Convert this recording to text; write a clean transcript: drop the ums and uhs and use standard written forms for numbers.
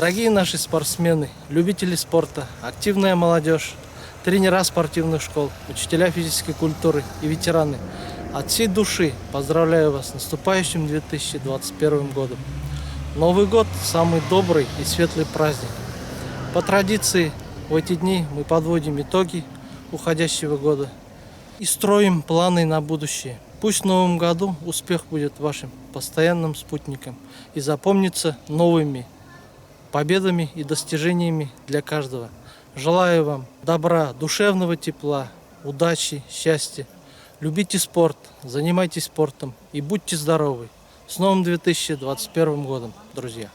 Дорогие наши спортсмены, любители спорта, активная молодежь, тренера спортивных школ, учителя физической культуры и ветераны, от всей души поздравляю вас с наступающим 2021 годом. Новый год – самый добрый и светлый праздник. По традиции в эти дни мы подводим итоги уходящего года и строим планы на будущее. Пусть в новом году успех будет вашим постоянным спутником и запомнится новыми победами и достижениями для каждого. Желаю вам добра, душевного тепла, удачи, счастья. Любите спорт, занимайтесь спортом и будьте здоровы. С новым 2021 годом, друзья!